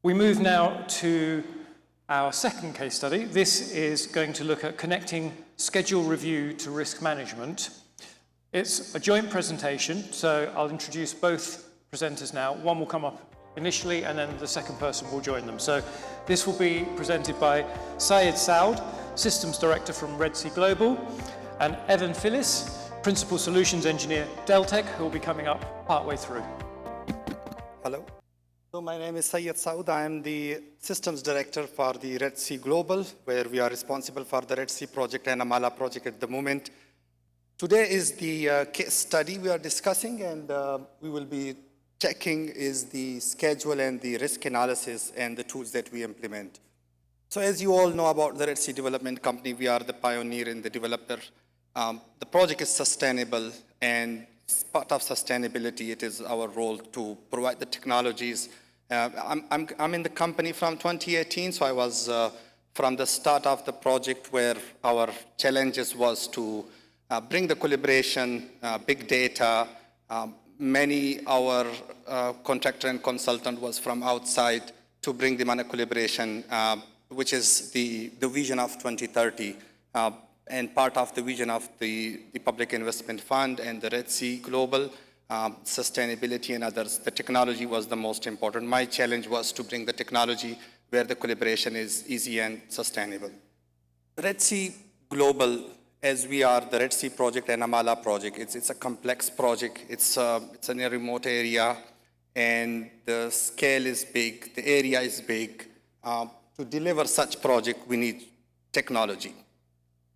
We move now to our second case study. This is going to look at connecting schedule review to risk management. It's a joint presentation, so I'll introduce both presenters now. One will come up initially, and then the second person will join them. So this will be presented by Syed Saud, Systems Director from Red Sea Global, and Evan Phillis, Principal Solutions Engineer, Deltek, who will be coming up partway through. Hello. So my name is Syed Saud. I am the Systems Director for the Red Sea Global, where we are responsible for the Red Sea project and Amala project at the moment. Today is the case study we are discussing, and we will be checking is the schedule and the risk analysis and the tools that we implement. So as you all know about the Red Sea Development Company, we are the pioneer and the developer. The project is sustainable, and as part of sustainability, it is our role to provide the technologies. I'm in the company from 2018, so I was from the start of the project where our challenges was to bring the collaboration, big data. Our contractor and consultant was from outside to bring them on a collaboration, which is the vision of 2030. And part of the vision of the Public Investment Fund and the Red Sea Global, sustainability and others. The technology was the most important. My challenge was to bring the technology where the collaboration is easy and sustainable. Red Sea Global, as we are the Red Sea project and Amala project, it's a complex project. It's in a remote area, and the scale is big, the area is big. To deliver such project, we need technology.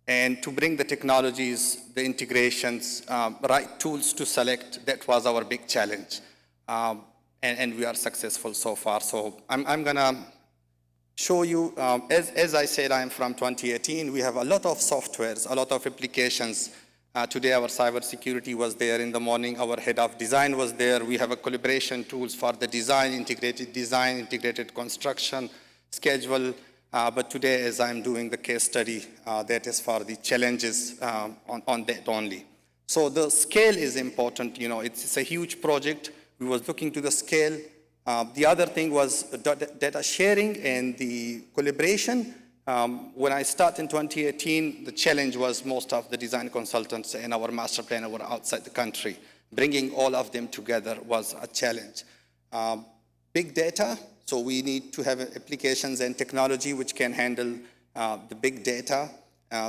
And to bring the technologies, the integrations, right tools to select, that was our big challenge. And we are successful so far. So I'm gonna show you, as I said, I'm from 2018. We have a lot of softwares, a lot of applications. Today our cybersecurity was there in the morning. Our head of design was there. We have a collaboration tools for the design, integrated construction, schedule. But today, as I'm doing the case study, that is for the challenges on that only. So the scale is important. You know, it's a huge project. We was looking to the scale. The other thing was data sharing and the collaboration. When I started in 2018, the challenge was most of the design consultants and our master planner were outside the country. Bringing all of them together was a challenge. Big data. So we need to have applications and technology which can handle the big data.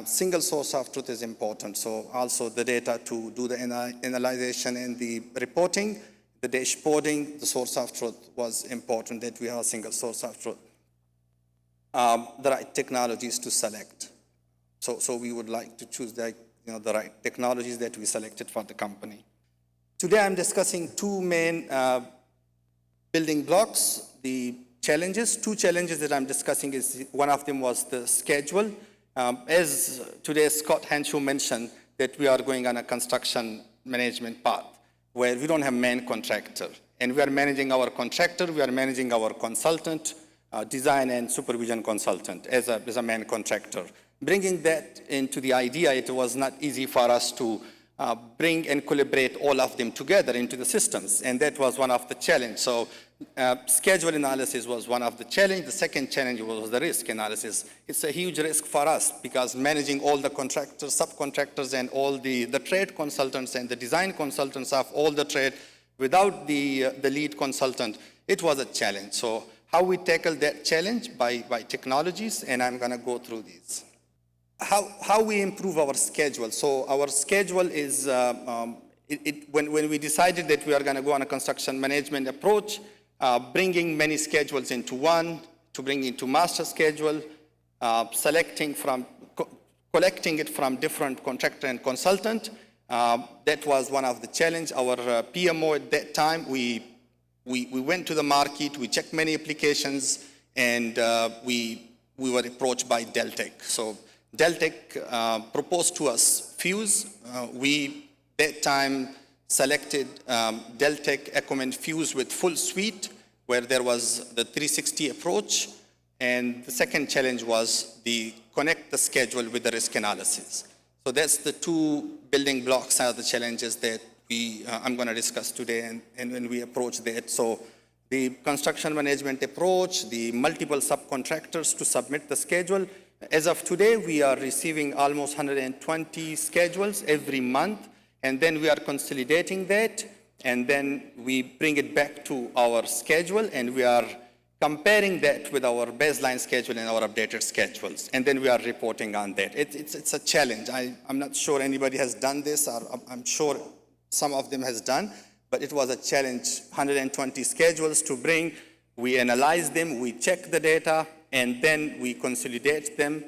Single source of truth is important. So also the data to do the analyzation and the reporting, the dashboarding, the source of truth was important that we have a single source of truth. The right technologies to select. So we would like to choose the right technologies that we selected for the company. Today I'm discussing two main building blocks. The challenges, two challenges that I'm discussing is, one of them was the schedule. As today Scott Henshaw mentioned, that we are going on a construction management path where we don't have main contractor. And we are managing our contractor, we are managing our consultant, design and supervision consultant as a main contractor. Bringing that into the idea, it was not easy for us to bring and collaborate all of them together into the systems. And that was one of the challenges. So schedule analysis was one of the challenges. The second challenge was the risk analysis. It's a huge risk for us because managing all the contractors, subcontractors, and all the trade consultants and the design consultants of all the trade without the lead consultant, it was a challenge. So how we tackle that challenge by technologies, and I'm gonna go through these. How we improve our schedule. So our schedule is, when we decided that we are gonna go on a construction management approach, bringing many schedules into one, to bring into master schedule, collecting it from different contractor and consultant. That was one of the challenge. Our PMO at that time, we went to the market, we checked many applications, and we were approached by Deltek. So Deltek proposed to us Fuse. We, that time, selected Deltek Economies Fuse with full suite, where there was the 360 approach. And the second challenge was the connect the schedule with the risk analysis. So that's the two building blocks are the challenges that I'm going to discuss today and when we approach that. So the construction management approach, the multiple subcontractors to submit the schedule. As of today, we are receiving almost 120 schedules every month, and then we are consolidating that, and then we bring it back to our schedule, and we are comparing that with our baseline schedule and our updated schedules, and then we are reporting on that. It's a challenge. I'm not sure anybody has done this, or I'm sure some of them has done, but it was a challenge, 120 schedules to bring. We analyze them, we check the data, and then we consolidate them,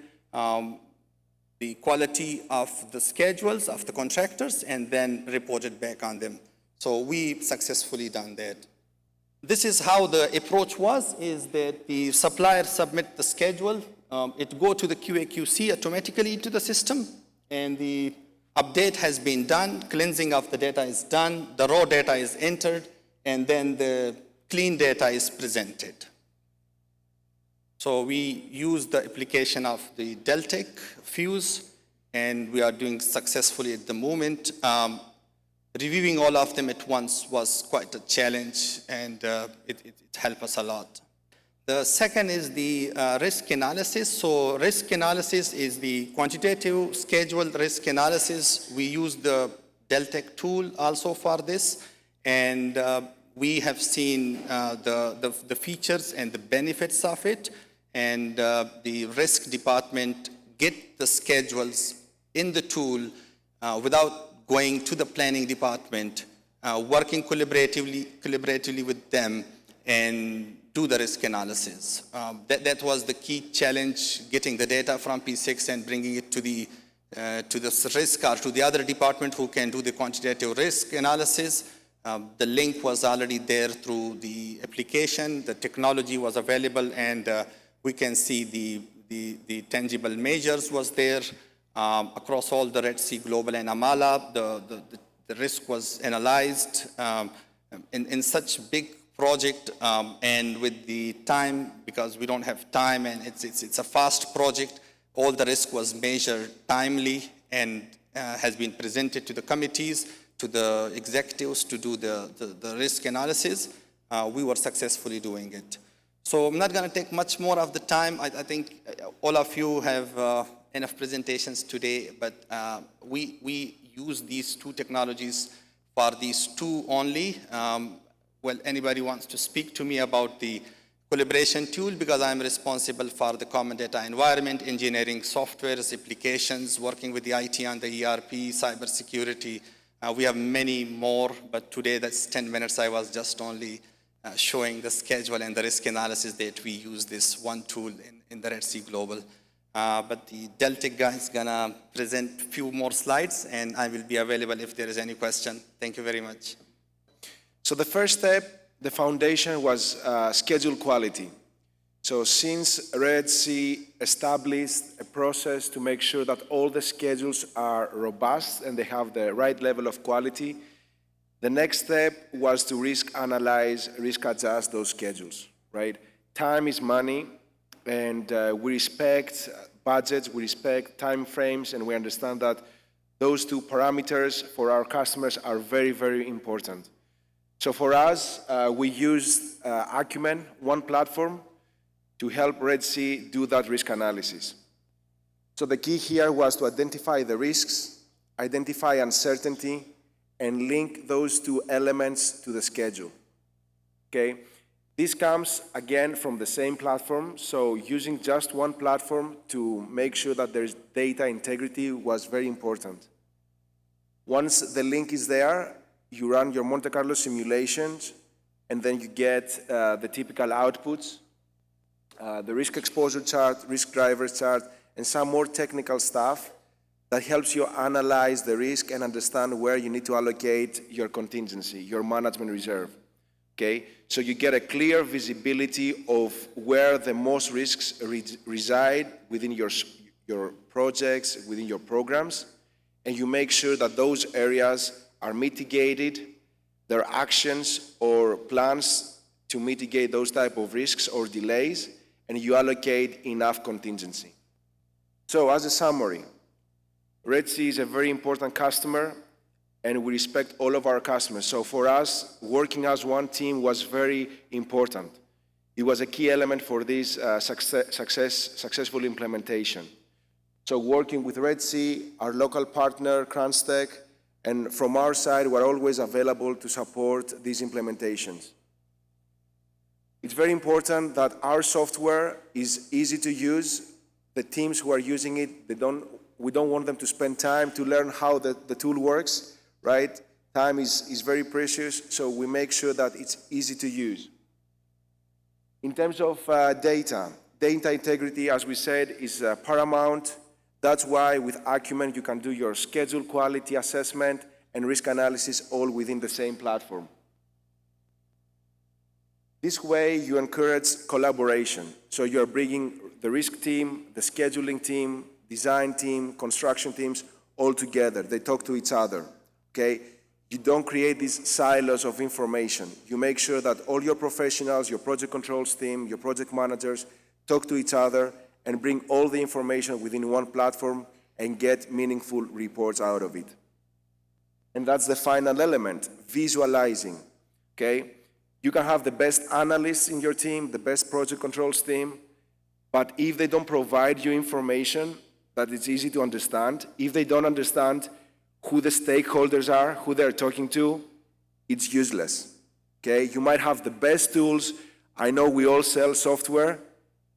the quality of the schedules of the contractors, and then report it back on them. So we successfully done that. This is how the approach was, is that the supplier submit the schedule, it go to the QA/QC automatically into the system, and the update has been done, cleansing of the data is done, the raw data is entered, and then the clean data is presented. So we use the application of the Deltek Fuse, and we are doing successfully at the moment. Reviewing all of them at once was quite a challenge, and it helped us a lot. The second is the risk analysis. So risk analysis is the quantitative schedule risk analysis. We use the Deltek tool also for this, and we have seen the features and the benefits of it, and the risk department get the schedules in the tool without going to the planning department, working collaboratively with them, and do the risk analysis. That was the key challenge, getting the data from P6 and bringing it to the risk or to the other department who can do the quantitative risk analysis. The link was already there through the application. The technology was available, and we can see the tangible measures was there. Across all the Red Sea Global and Amala, the risk was analyzed in such big project, and with the time, because we don't have time, and it's a fast project, all the risk was measured timely and has been presented to the committees, to the executives to do the risk analysis. We were successfully doing it. So I'm not going to take much more of the time. I think all of you have enough presentations today, but we use these two technologies for these two only. Well, anybody wants to speak to me about the collaboration tool, because I'm responsible for the common data environment, engineering softwares, applications, working with the IT on the ERP, cybersecurity. We have many more, but today that's 10 minutes. I was just only showing the schedule and the risk analysis that we use this one tool in the Red Sea Global. But the Deltek guy is gonna present a few more slides, and I will be available if there is any question. Thank you very much. So the first step, the foundation, was schedule quality. So since Red Sea established a process to make sure that all the schedules are robust and they have the right level of quality, the next step was to risk analyze, risk adjust those schedules, right? Time is money, and we respect budgets, we respect time frames, and we understand that those two parameters for our customers are very, very important. So for us, we used Acumen, one platform, to help Red Sea do that risk analysis. So the key here was to identify the risks, identify uncertainty, and link those two elements to the schedule, okay? This comes, again, from the same platform, so using just one platform to make sure that there's data integrity was very important. Once the link is there, you run your Monte Carlo simulations, and then you get the typical outputs, the risk exposure chart, risk drivers chart, and some more technical stuff that helps you analyze the risk and understand where you need to allocate your contingency, your management reserve, okay? So you get a clear visibility of where the most risks reside within your projects, within your programs, and you make sure that those areas are mitigated, there are actions or plans to mitigate those type of risks or delays, and you allocate enough contingency. So as a summary, Red Sea is a very important customer. and we respect all of our customers. So for us, working as one team was very important. It was a key element for this successful implementation. So working with Red Sea, our local partner, Kranstech, and from our side, we're always available to support these implementations. It's very important that our software is easy to use. The teams who are using it, we don't want them to spend time to learn how the tool works, right? Time is very precious, so we make sure that it's easy to use. In terms of data integrity, as we said, is paramount. That's why with Acumen, you can do your schedule quality assessment and risk analysis all within the same platform. This way, you encourage collaboration. So you're bringing the risk team, the scheduling team, design team, construction teams all together. They talk to each other, okay? You don't create these silos of information. You make sure that all your professionals, your project controls team, your project managers talk to each other and bring all the information within one platform and get meaningful reports out of it. And that's the final element, visualizing, okay? You can have the best analysts in your team, the best project controls team, but if they don't provide you information that it's easy to understand, if they don't understand who the stakeholders are, who they're talking to, it's useless, okay? You might have the best tools. I know we all sell software,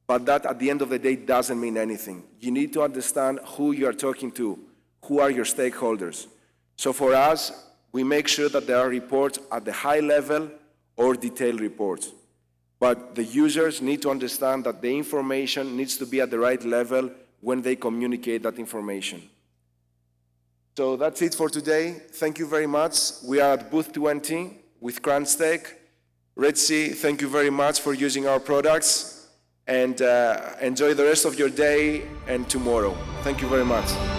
but that at the end of the day doesn't mean anything. You need to understand who you are talking to, who are your stakeholders. So for us, we make sure that there are reports at the high level or detailed reports. But the users need to understand that the information needs to be at the right level when they communicate that information. So that's it for today. Thank you very much. We are at booth 20 with Kranstech. Red Sea, thank you very much for using our products, and enjoy the rest of your day and tomorrow. Thank you very much.